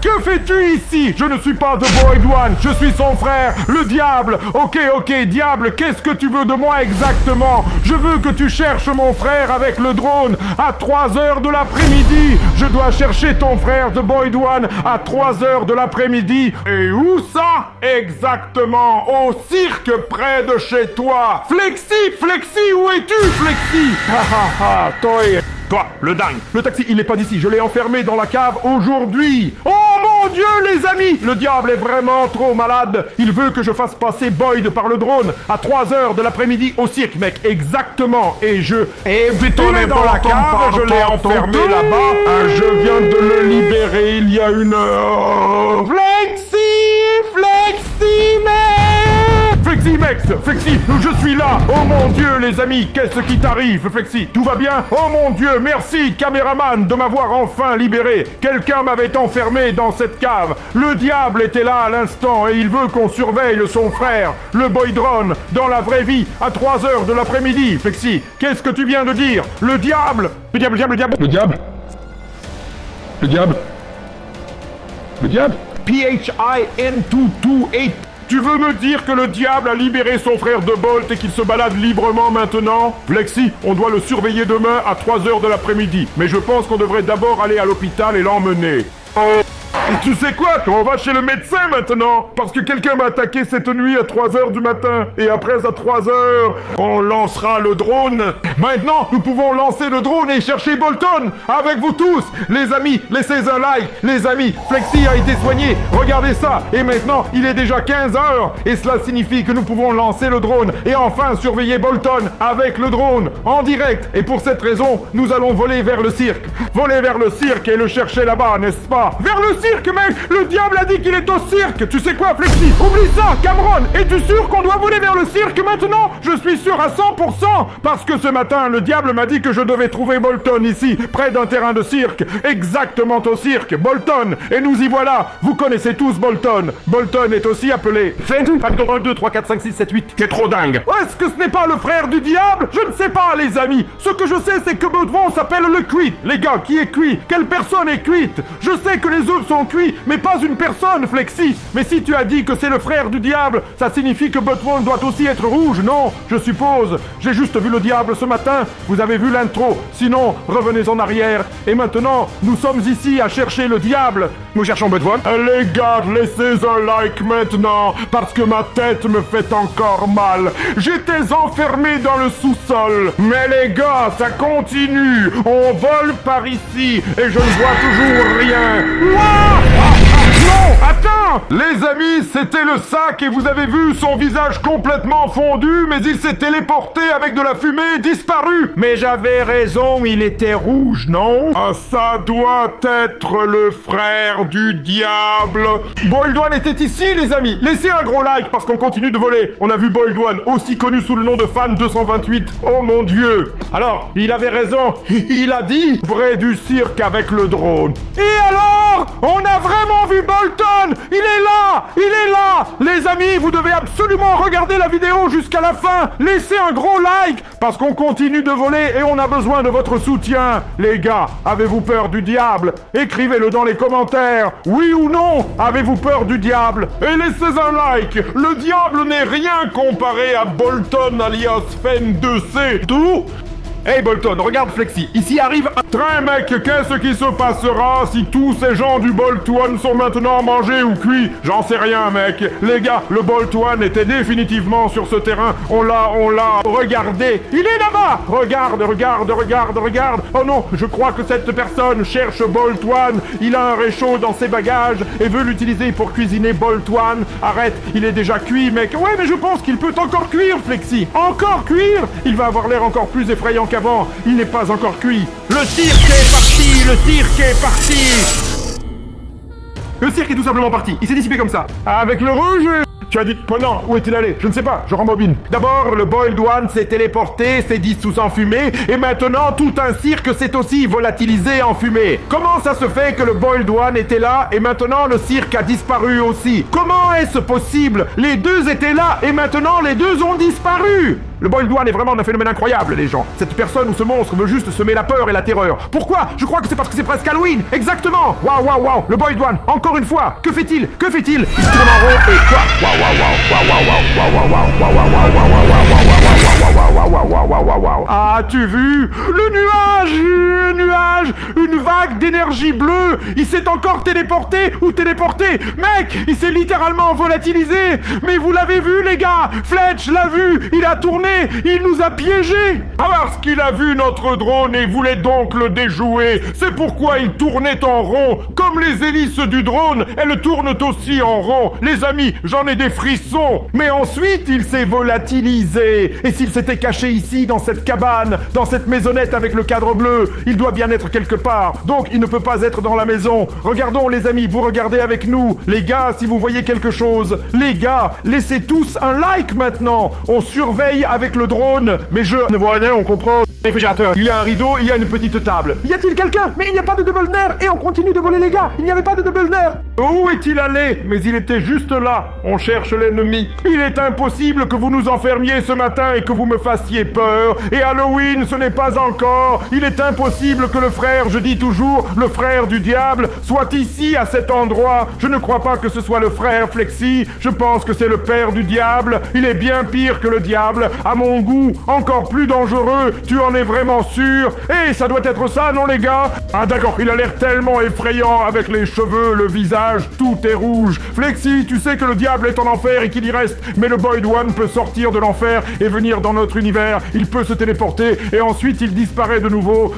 Que fais-tu ici? Je ne suis pas The Boyd One, je suis son frère, le diable. Ok, diable, qu'est-ce que tu veux de moi exactement? Je veux que tu cherches mon frère avec le drone à 3 heures de l'après-midi. Je dois chercher ton frère The Boyd One à 3 heures de l'après-midi. Et où ça? Exactement, au cirque près de chez toi. Flexi, où es-tu, Flexi? Toi, le dingue. Le taxi, il n'est pas d'ici. Je l'ai enfermé dans la cave aujourd'hui. Oh mon Dieu, les amis! Le diable est vraiment trop malade. Il veut que je fasse passer Boyd par le drone à 3 heures de l'après-midi au cirque, mec. Exactement. Et je... il est dans la cave, je l'ai enfermé là-bas. Je viens de le libérer il y a une heure. Flexi, je suis là. Oh mon Dieu, les amis, qu'est-ce qui t'arrive, Flexi? Tout va bien? Oh mon Dieu, merci, caméraman, de m'avoir enfin libéré. Quelqu'un m'avait enfermé dans cette cave. Le diable était là à l'instant et il veut qu'on surveille son frère, le Boydrone, dans la vraie vie, à 3 heures de l'après-midi. Flexi, qu'est-ce que tu viens de dire? Le diable. PHIN228. Tu veux me dire que le diable a libéré son frère de Bolt et qu'il se balade librement maintenant? Flexi, on doit le surveiller demain à 3 heures de l'après-midi. Mais je pense qu'on devrait d'abord aller à l'hôpital et l'emmener. Et tu sais quoi? On va chez le médecin maintenant. Parce que quelqu'un m'a attaqué cette nuit à 3 heures du matin. Et après à 3 heures, on lancera le drone. Maintenant, nous pouvons lancer le drone et chercher Bolton. Avec vous tous. Les amis, laissez un like. Les amis, Flexi a été soigné. Regardez ça. Et maintenant, il est déjà 15 heures. Et cela signifie que nous pouvons lancer le drone. Et enfin surveiller Bolton avec le drone. En direct. Et pour cette raison, nous allons voler vers le cirque. Voler vers le cirque et le chercher là-bas, n'est-ce pas? Vers le cirque, mec! Le diable a dit qu'il est au cirque! Tu sais quoi, Flexi? Oublie ça, Cameron! Es-tu sûr qu'on doit voler vers le cirque maintenant? Je suis sûr à 100%! Parce que ce matin, le diable m'a dit que je devais trouver Bolton ici, près d'un terrain de cirque. Exactement au cirque, Bolton! Et nous y voilà! Vous connaissez tous Bolton! Bolton est aussi appelé... 1, 2, 3, 4, 5, 6, 7, 8. T'es trop dingue! Est-ce que ce n'est pas le frère du diable? Je ne sais pas, les amis! Ce que je sais, c'est que Bolton s'appelle le cuit. Les gars, qui est cuit? Quelle personne est cuite? Je sais que les œufs sont cuits, mais pas une personne, Flexi. Mais si tu as dit que c'est le frère du diable, ça signifie que Bolton doit aussi être rouge, non? Je suppose. J'ai juste vu le diable ce matin. Vous avez vu l'intro. Sinon, revenez en arrière. Et maintenant, nous sommes ici à chercher le diable. Nous cherchons Bolton. Les gars, laissez un like maintenant, parce que ma tête me fait encore mal. J'étais enfermé dans le sous-sol. Mais les gars, ça continue. On vole par ici, et je ne vois toujours rien. Non, attends! Les amis, c'était le sac et vous avez vu son visage complètement fondu, mais il s'est téléporté avec de la fumée, disparu! Mais j'avais raison, il était rouge, non? Ah, ça doit être le frère du diable! Boyd One était ici, les amis! Laissez un gros like parce qu'on continue de voler! On a vu Boyd One, aussi connu sous le nom de Fan 228. Oh mon Dieu! Alors, il avait raison, il a dit près du cirque avec le drone. Et alors? On a vraiment vu Bolton! Il est là! Il est là! Les amis, vous devez absolument regarder la vidéo jusqu'à la fin! Laissez un gros like! Parce qu'on continue de voler et on a besoin de votre soutien! Les gars, avez-vous peur du diable? Écrivez-le dans les commentaires! Oui ou non? Avez-vous peur du diable? Et laissez un like! Le diable n'est rien comparé à Bolton alias Fen 2C! Tout? Hey Bolton, regarde Flexi, ici arrive un train mec, qu'est-ce qui se passera si tous ces gens du Bolt One sont maintenant mangés ou cuits? J'en sais rien mec. Les gars, le Bolt One était définitivement sur ce terrain, on l'a, regardez, il est là-bas! Regarde. Oh non, je crois que cette personne cherche Bolt One, il a un réchaud dans ses bagages et veut l'utiliser pour cuisiner Bolt One. Arrête, il est déjà cuit mec. Ouais mais je pense qu'il peut encore cuire Flexi. Encore cuire? Il va avoir l'air encore plus effrayant qu'avant, il n'est pas encore cuit. Le cirque est parti! Le cirque est tout simplement parti, il s'est dissipé comme ça. Avec le rouge? Tu as dit, non, où est-il allé? Je ne sais pas, je rembobine. D'abord, le Boyd One s'est téléporté, s'est dissous en fumée, et maintenant tout un cirque s'est aussi volatilisé en fumée. Comment ça se fait que le Boyd One était là, et maintenant le cirque a disparu aussi? Comment est-ce possible? Les deux étaient là, et maintenant les deux ont disparu! Le Boiled One est vraiment un phénomène incroyable, les gens. Cette personne ou ce monstre veut juste semer la peur et la terreur. Pourquoi? Je crois que c'est parce que c'est presque Halloween. Exactement. Waouh, waouh, waouh. Le Boiled One, encore une fois. Que fait-il? Que fait-il? Il se tourne en rond et quoi? Waouh, waouh, waouh, waouh, waouh, waouh, waouh, waouh, waouh, waouh, waouh. Ah, as-tu vu? Le nuage, une vague d'énergie bleue. Il s'est encore téléporté ou téléporté. Mec, il s'est littéralement volatilisé. Mais vous l'avez vu, les gars? Fletch l'a vu. Il a tourné. Il nous a piégés. Parce qu'il a vu notre drone et voulait donc le déjouer. C'est pourquoi il tournait en rond. Comme les hélices du drone, elles tournent aussi en rond. Les amis, j'en ai des frissons. Mais ensuite, il s'est volatilisé. Et s'il s'était caché ici, dans cette cabane, dans cette maisonnette avec le cadre bleu, il doit bien être quelque part. Donc, il ne peut pas être dans la maison. Regardons, les amis, vous regardez avec nous. Les gars, si vous voyez quelque chose. Les gars, laissez tous un like maintenant. On surveille avec le drone. Mais je ne vois rien, on comprend. Réfrigérateur. Il y a un rideau, il y a une petite table. Y a-t-il quelqu'un? Mais il n'y a pas de double nerf. Et on continue de voler, les gars. Il n'y avait pas de double nerf. Où est-il allé? Mais il était juste là. On cherche l'ennemi. Il est impossible que vous nous enfermiez ce matin et que vous me fassiez peur. Et Halloween, ce n'est pas encore. Il est impossible que le frère, je dis toujours, le frère du diable, soit ici, à cet endroit. Je ne crois pas que ce soit le frère Flexi. Je pense que c'est le père du diable. Il est bien pire que le diable. À mon goût, encore plus dangereux. Tu en es vraiment sûr? Et ça doit être ça, non, les gars? Ah, d'accord, il a l'air tellement effrayant avec les cheveux, le visage, tout est rouge. Flexi, tu sais que le diable est en enfer et qu'il y reste, mais le Boiled One peut sortir de l'enfer et venir dans notre univers. Il peut se téléporter et ensuite il disparaît de nouveau.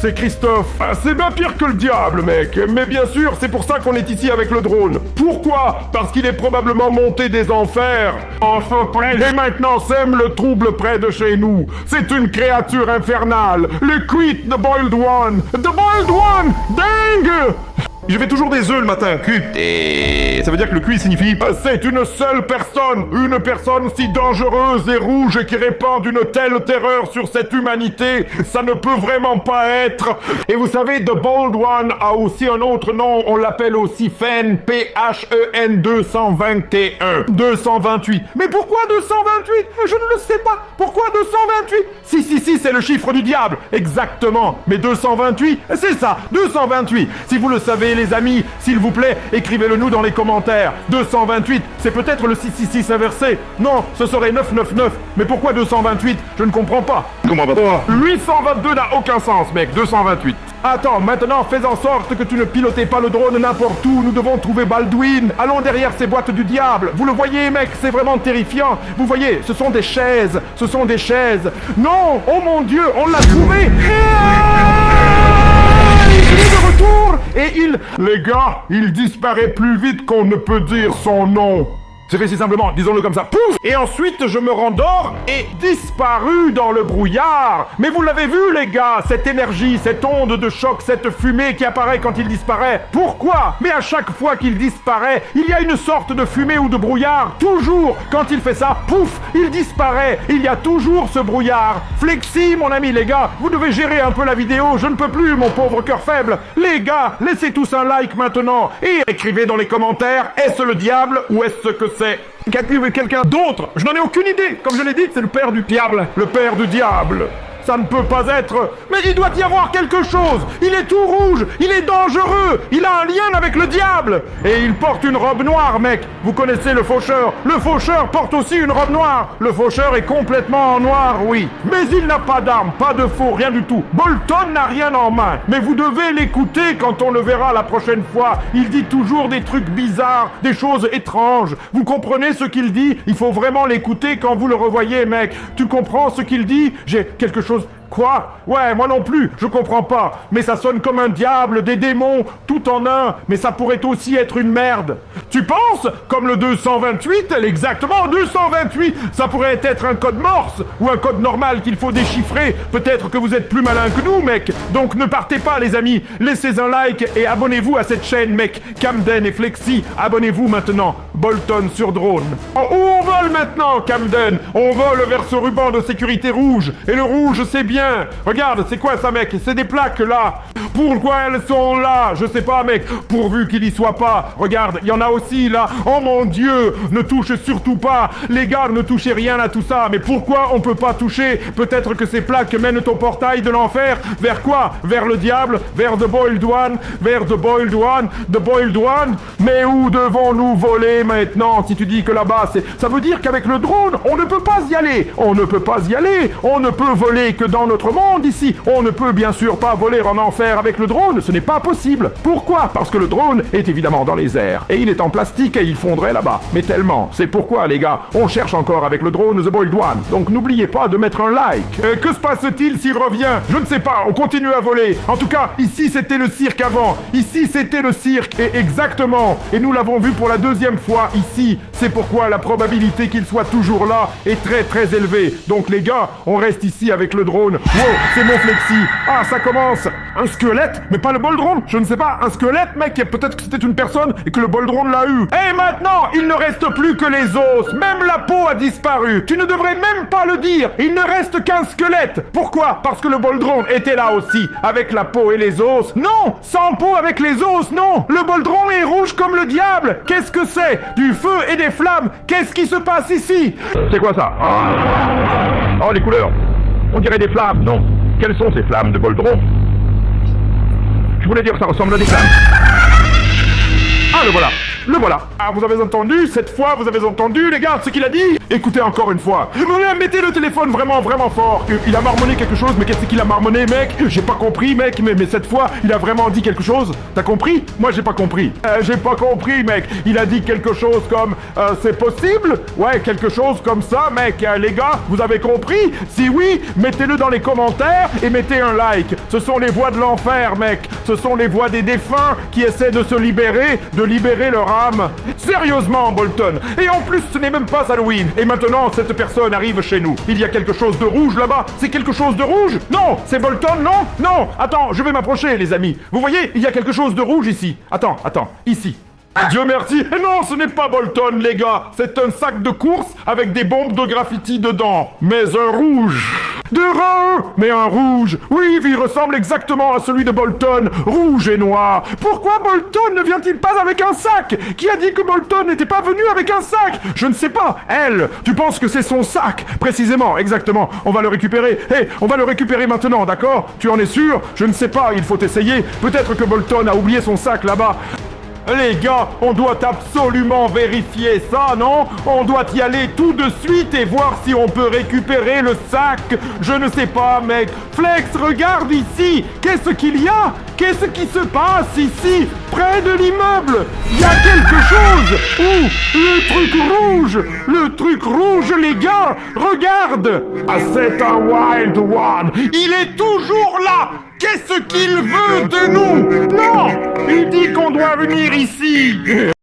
C'est Christophe. Ah, c'est bien pire que le diable, mec. Mais bien sûr, c'est pour ça qu'on est ici avec le drone. Pourquoi? Parce qu'il est probablement monté des enfers. Enfin, près. Et maintenant sème le trouble près de chez nous. C'est une créature infernale. Le Quit, the Boiled One. The Boiled One! Dingue! Je fais toujours des œufs le matin, cuit. Et ça veut dire que le cuit signifie... C'est une seule personne. Une personne si dangereuse et rouge et qui répand une telle terreur sur cette humanité. Ça ne peut vraiment pas être. Et vous savez, The Boiled One a aussi un autre nom. On l'appelle aussi Phen, P-H-E-N 221. 228. Mais pourquoi 228? Je ne le sais pas. Pourquoi 228? Si, c'est le chiffre du diable. Exactement. Mais 228, c'est ça. 228. Si vous le savez, les amis, s'il vous plaît, écrivez-le nous dans les commentaires. 228, c'est peut-être le 666 inversé. Non, ce serait 999. Mais pourquoi 228? Je ne comprends pas. Comment va toi? 822 n'a aucun sens, mec. 228. Attends, maintenant, fais en sorte que tu ne pilotais pas le drone n'importe où. Nous devons trouver Baldwin. Allons derrière ces boîtes du diable. Vous le voyez, mec, c'est vraiment terrifiant. Vous voyez, ce sont des chaises. Ce sont des chaises. Non! Oh mon Dieu, on l'a trouvé! Il est de retour et il... Les gars, il disparaît plus vite qu'on ne peut dire son nom. C'est fait si simplement, disons-le comme ça. Pouf! Et ensuite, je me rendors et disparu dans le brouillard. Mais vous l'avez vu, les gars, cette énergie, cette onde de choc, cette fumée qui apparaît quand il disparaît. Pourquoi? Mais à chaque fois qu'il disparaît, il y a une sorte de fumée ou de brouillard. Toujours, quand il fait ça, pouf, il disparaît. Il y a toujours ce brouillard. Flexi, mon ami, les gars, vous devez gérer un peu la vidéo. Je ne peux plus, mon pauvre cœur faible. Les gars, laissez tous un like maintenant. Et écrivez dans les commentaires, est-ce le diable ou est-ce que c'est quelqu'un d'autre? Je n'en ai aucune idée. Comme je l'ai dit, c'est le père du diable. Le père du diable. Ça ne peut pas être... Mais il doit y avoir quelque chose. Il est tout rouge. Il est dangereux. Il a un lien avec le diable. Et il porte une robe noire, mec. Vous connaissez le faucheur. Le faucheur porte aussi une robe noire. Le faucheur est complètement en noir, oui. Mais il n'a pas d'arme, pas de faux, rien du tout. Bolton n'a rien en main. Mais vous devez l'écouter quand on le verra la prochaine fois. Il dit toujours des trucs bizarres, des choses étranges. Vous comprenez ce qu'il dit? Il faut vraiment l'écouter quand vous le revoyez, mec. Tu comprends ce qu'il dit? J'ai quelque chose... Quoi? Ouais, moi non plus, je comprends pas. Mais ça sonne comme un diable, des démons, tout en un. Mais ça pourrait aussi être une merde. Tu penses? Comme le 228, exactement, 228. Ça pourrait être un code morse ou un code normal qu'il faut déchiffrer. Peut-être que vous êtes plus malin que nous, mec. Donc ne partez pas, les amis. Laissez un like et abonnez-vous à cette chaîne, mec. Camden et Flexi, abonnez-vous maintenant. Bolton sur drone. Où on vole maintenant, Camden? On vole vers ce ruban de sécurité rouge. Et le rouge, c'est bien bien. Regarde, c'est quoi ça, mec? C'est des plaques, là. Pourquoi elles sont là? Je sais pas, mec. Pourvu qu'il y soit pas. Regarde, il y en a aussi, là. Oh mon Dieu, ne touche surtout pas. Les gars, ne touchez rien à tout ça. Mais pourquoi on peut pas toucher? Peut-être que ces plaques mènent au portail de l'enfer. Vers quoi? Vers le diable? Vers The Boiled One? Vers The Boiled One? The Boiled One? Mais où devons-nous voler maintenant? Si tu dis que là-bas, ça veut dire qu'avec le drone, on ne peut pas y aller. On ne peut pas y aller. On ne peut voler que dans notre monde ici. On ne peut bien sûr pas voler en enfer avec le drone. Ce n'est pas possible. Pourquoi? Parce que le drone est évidemment dans les airs. Et il est en plastique et il fondrait là-bas. Mais tellement. C'est pourquoi, les gars, on cherche encore avec le drone The Boiled One. Donc n'oubliez pas de mettre un like. Que se passe-t-il s'il revient? Je ne sais pas. On continue à voler. En tout cas, ici c'était le cirque avant. Ici c'était le cirque. Et exactement. Et nous l'avons vu pour la deuxième fois ici. C'est pourquoi la probabilité qu'il soit toujours là est très très élevée. Donc les gars, on reste ici avec le drone. Wow, c'est mon Flexi. Ah, ça commence. Un squelette? Mais pas le bol drone? Je ne sais pas. Un squelette, mec? Peut-être que c'était une personne et que le bol drone l'a eu. Et maintenant, il ne reste plus que les os. Même la peau a disparu. Tu ne devrais même pas le dire. Il ne reste qu'un squelette. Pourquoi? Parce que le bol drone était là aussi, avec la peau et les os. Non, sans peau avec les os, non. Le bol drone est rouge comme le diable. Qu'est-ce que c'est? Du feu et des flammes. Qu'est-ce qui se passe ici? C'est quoi ça? Oh, les couleurs. On dirait des flammes, non? Quelles sont ces flammes de bol drone? Je voulais dire que ça ressemble à des flammes. Ah, le voilà. Le voilà. Ah, vous avez entendu? Cette fois, vous avez entendu, les gars, ce qu'il a dit? Écoutez encore une fois. Mettez le téléphone vraiment, vraiment fort. Il a marmonné quelque chose, mais qu'est-ce qu'il a marmonné, mec? J'ai pas compris, mec, mais cette fois, il a vraiment dit quelque chose. T'as compris? Moi, j'ai pas compris. J'ai pas compris, mec. Il a dit quelque chose comme, c'est possible? Ouais, quelque chose comme ça, mec. Les gars, vous avez compris? Si oui, mettez-le dans les commentaires et mettez un like. Ce sont les voix de l'enfer, mec. Ce sont les voix des défunts qui essaient de se libérer, de libérer leur âme. Sérieusement, Bolton. Et en plus, ce n'est même pas Halloween. Et maintenant, cette personne arrive chez nous. Il y a quelque chose de rouge là-bas. C'est quelque chose de rouge? Non, c'est Bolton, non? Non. Attends, je vais m'approcher, les amis. Vous voyez, il y a quelque chose de rouge ici. Attends, ici. Dieu merci. Et non, ce n'est pas Bolton, les gars. C'est un sac de course avec des bombes de graffiti dedans. Mais un rouge. De rein. Mais un rouge. Oui, il ressemble exactement à celui de Bolton. Rouge et noir. Pourquoi Bolton ne vient-il pas avec un sac? Qui a dit que Bolton n'était pas venu avec un sac? Je ne sais pas. Elle. Tu penses que c'est son sac? Précisément, exactement. On va le récupérer. Hé, on va le récupérer maintenant, d'accord? Tu en es sûr? Je ne sais pas, il faut essayer. Peut-être que Bolton a oublié son sac là-bas. Les gars, on doit absolument vérifier ça, non? On doit y aller tout de suite et voir si on peut récupérer le sac. Je ne sais pas, mec. Flex, regarde ici. Qu'est-ce qu'il y a? Qu'est-ce qui se passe ici, près de l'immeuble? Il y a quelque chose. Ouh, le truc rouge, les gars. Regarde. Ah, c'est un Wild One. Il est toujours là. Qu'est-ce qu'il veut de nous? Non! Il dit qu'on doit venir ici!